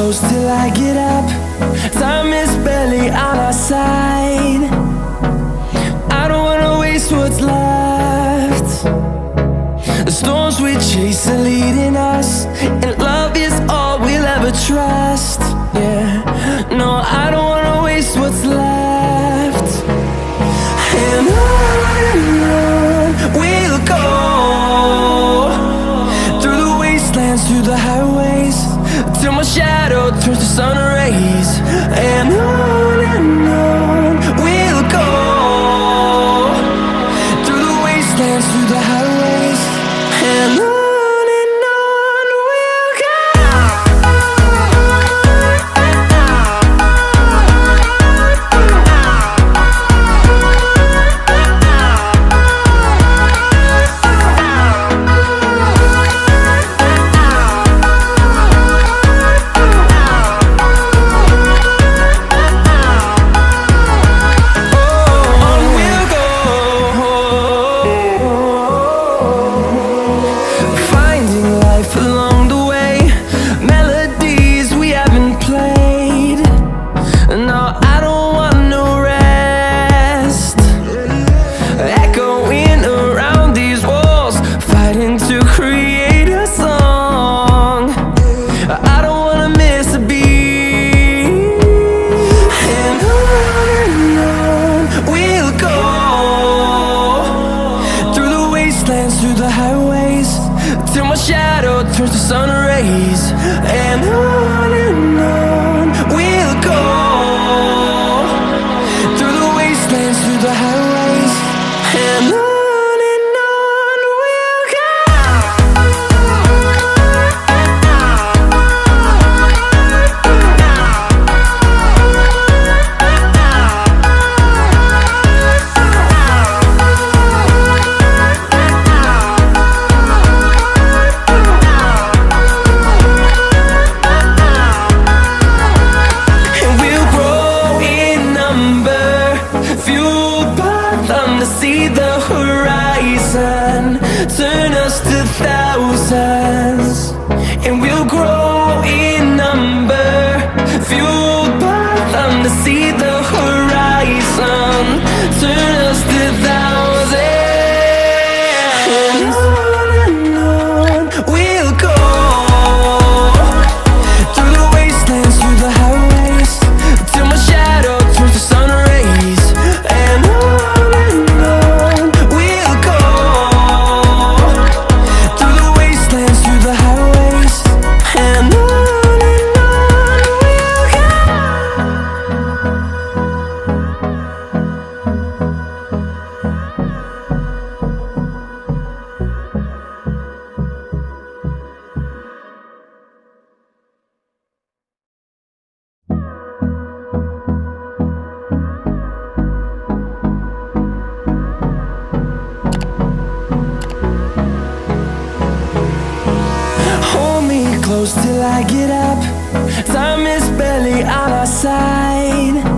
close till I get up. Time is barely on our side. I don't wanna waste what's left. The storms we chase are leading us, and love is all we'll ever trust. Yeah, no, I don't wanna waste what's left. And on we'll go, through the wastelands, through the highways, till my shadow turns to sun rays. And on we'll go, through the wastelands, through the highways, and on we'll go. Through the highways, till my shadow turns to sun rays. And on we'll go, through the wastelands, through the highways, and on we'll go. See the horizon turn us to thousands, and we'll grow in number, fueled by them. To see the horizon turn us to thousands, and on we'll go, through the wastelands, through the highways, till my shadow turns to sun rays. And close till I get up. Time is barely on our side.